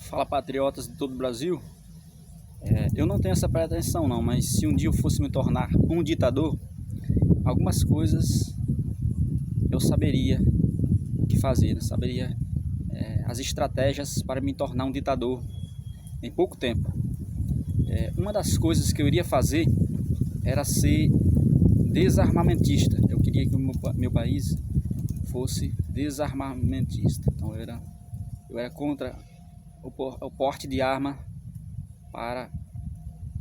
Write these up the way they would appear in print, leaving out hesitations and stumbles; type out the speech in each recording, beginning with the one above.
Fala, patriotas de todo o Brasil. Eu não tenho essa pretensão não, mas se um dia eu fosse me tornar um ditador, algumas coisas eu saberia o que fazer, né? Saberia as estratégias para me tornar um ditador em pouco tempo. Uma das coisas que eu iria fazer era ser desarmamentista. Eu queria que o meu país fosse desarmamentista. Então eu era contra o porte de arma para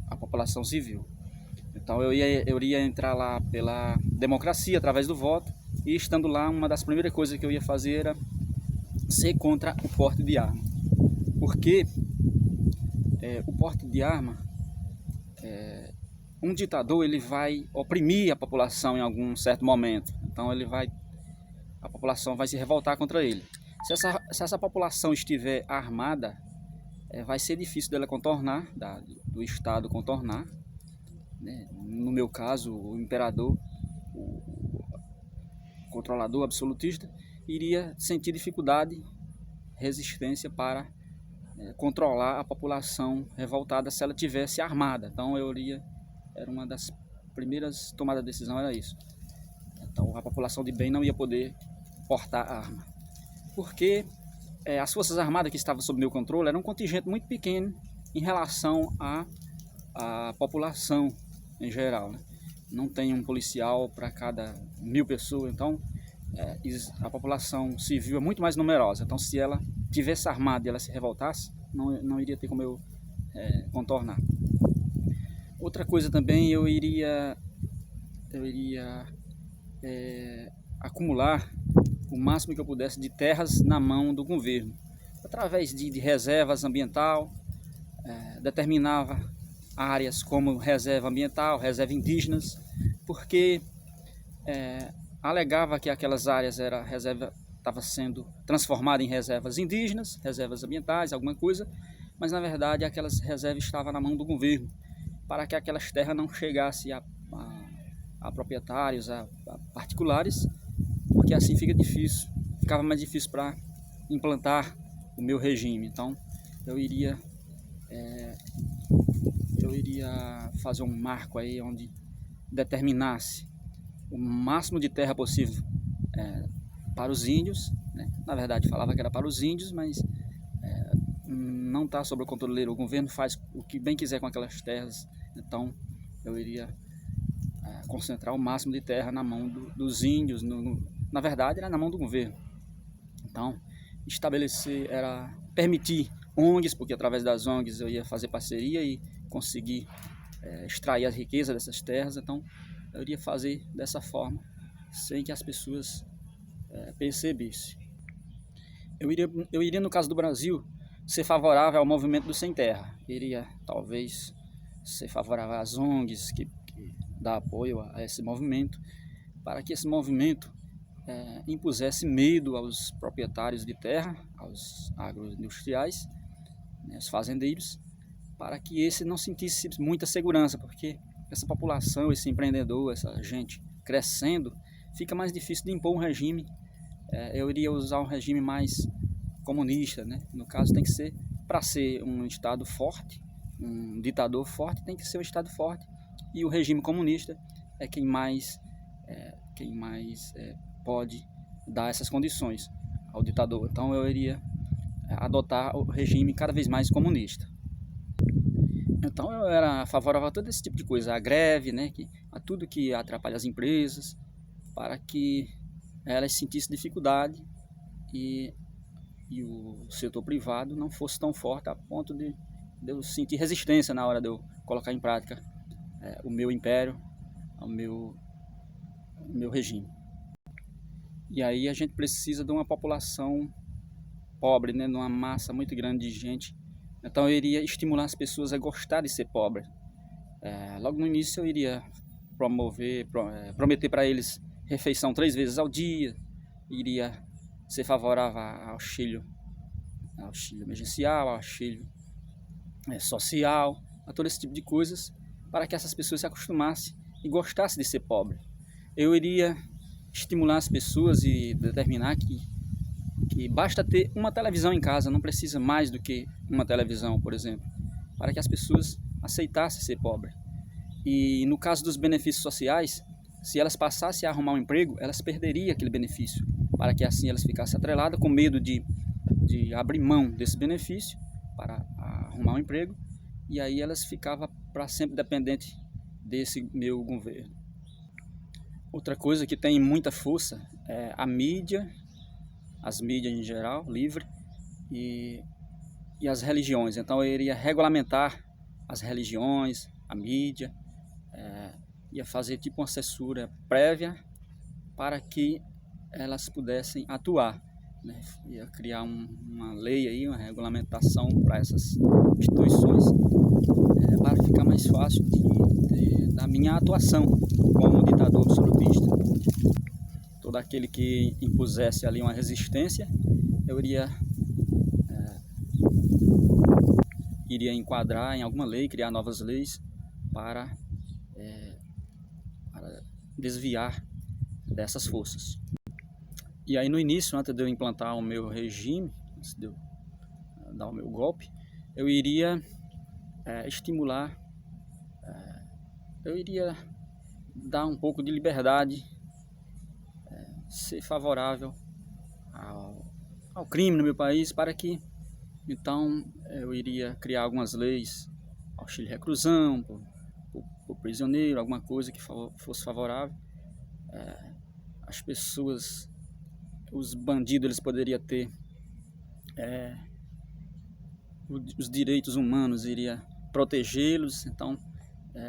a população civil. Então eu iria entrar lá pela democracia, através do voto, e estando lá, uma das primeiras coisas que eu ia fazer era ser contra o porte de arma. Porque o porte de arma, um ditador ele vai oprimir a população em algum certo momento. Então a população vai se revoltar contra ele. Se essa população estiver armada, vai ser difícil dela contornar, do Estado contornar, né? No meu caso, o imperador, o controlador absolutista, iria sentir dificuldade, resistência para controlar a população revoltada se ela tivesse armada. Então era uma das primeiras tomadas de decisão, era isso. Então a população de bem não ia poder portar arma, porque as forças armadas que estavam sob meu controle eram um contingente muito pequeno em relação à população em geral, né? Não tem um policial para cada 1000 pessoas, então a população civil é muito mais numerosa. Então se ela tivesse armada e ela se revoltasse, não iria ter como eu contornar. Outra coisa também, eu iria acumular o máximo que eu pudesse de terras na mão do governo, através de reservas ambiental. Determinava áreas como reserva ambiental, reserva indígenas, porque alegava que aquelas áreas estava sendo transformada em reservas indígenas, reservas ambientais, alguma coisa, mas na verdade aquelas reservas estavam na mão do governo, para que aquelas terras não chegassem a proprietários, a particulares, porque assim ficava mais difícil para implantar o meu regime. Então eu iria fazer um marco aí onde determinasse o máximo de terra possível para os índios, né? Na verdade falava que era para os índios, mas não está sob o controle dele. O governo faz o que bem quiser com aquelas terras. Então eu iria concentrar o máximo de terra na mão dos índios. Na verdade era na mão do governo. Então era permitir ONGs, porque através das ONGs eu ia fazer parceria e conseguir extrair a riqueza dessas terras. Então eu iria fazer dessa forma, sem que as pessoas percebessem. Eu iria, no caso do Brasil, ser favorável ao movimento do sem terra. Iria talvez ser favorável às ONGs que dá apoio a esse movimento, para que esse movimento impusesse medo aos proprietários de terra, aos agroindustriais, né, os fazendeiros, para que esse não sentisse muita segurança, porque essa população, esse empreendedor, essa gente crescendo, fica mais difícil de impor um regime. Eu iria usar um regime mais comunista, né? No caso, tem que ser, para ser um Estado forte, um ditador forte, tem que ser um Estado forte, e o regime comunista é quem mais pode dar essas condições ao ditador. Então eu iria adotar o regime cada vez mais comunista. Então eu era favorável a todo esse tipo de coisa, a greve, né, a tudo que atrapalha as empresas, para que elas sentissem dificuldade e o setor privado não fosse tão forte a ponto de eu sentir resistência na hora de eu colocar em prática o meu império, o meu regime. E aí a gente precisa de uma população pobre, né, de uma massa muito grande de gente. Então eu iria estimular as pessoas a gostar de ser pobre. Logo no início eu iria prometer para eles refeição 3 vezes ao dia, iria ser favorável ao auxílio emergencial, ao auxílio social, a todo esse tipo de coisas, para que essas pessoas se acostumassem e gostassem de ser pobre. Eu iria estimular as pessoas e determinar que que basta ter uma televisão em casa, não precisa mais do que uma televisão, por exemplo, para que as pessoas aceitassem ser pobre. E no caso dos benefícios sociais, se elas passassem a arrumar um emprego, elas perderiam aquele benefício, para que assim elas ficassem atreladas com medo de abrir mão desse benefício para arrumar um emprego, e aí elas ficavam para sempre dependentes desse meu governo. Outra coisa que tem muita força é a mídia, as mídias em geral, livre, e as religiões. Então eu iria regulamentar as religiões, a mídia, ia fazer tipo uma censura prévia para que elas pudessem atuar, né? Ia criar uma lei aí, uma regulamentação para essas instituições, para ficar mais fácil da minha atuação como ditador absolutista. Todo aquele que impusesse ali uma resistência, eu iria enquadrar em alguma lei, criar novas leis para desviar dessas forças. E aí no início, antes de eu implantar o meu regime, antes de eu dar o meu golpe, eu iria estimular, eu iria dar um pouco de liberdade, ser favorável ao crime no meu país, para que então eu iria criar algumas leis, auxílio reclusão, por prisioneiro, alguma coisa que fosse favorável. As pessoas, os bandidos, eles poderiam ter os direitos humanos, iria protegê-los. Então